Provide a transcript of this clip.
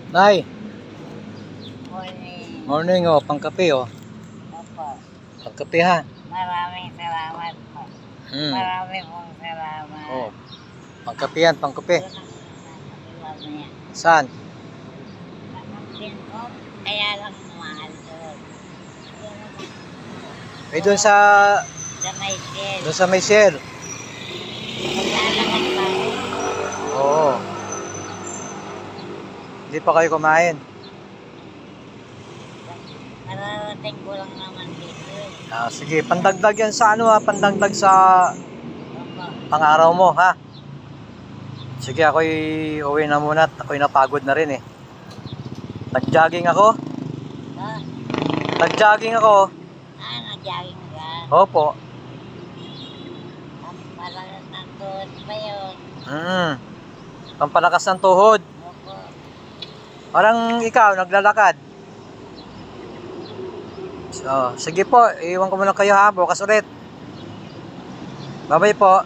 Nay, Morning. morning oh, pangkape oh. Opo. Pangkape ha. Maraming salamat po. Maraming pong salamat. Oh, pangkape yan, pangkape. Doon ang kapiwag niya. Saan? Din po, kaya lang mahal doon. Eh, doon sa May sale. doon sa may shell. Maglalakad pa. Oo. Hindi pa kayo kumain. Nararating ko lang naman dito eh. Ah, sige, pandagdag yan sa ano ha, pandagdag sa Opo. pang-araw mo ha. Sige, ako'y uwi na muna at ako'y napagod na rin eh. Nag-jogging ako. Ah, Nag-jogging ako. nag-jogging ka. Opo. Ang palakas ng tuhod pa yun. Pampalakas ng tuhod. Opo. Parang ikaw, naglalakad. So, sige po, iwan ko muna kayo ha, bukas ulit. Bye-bye po.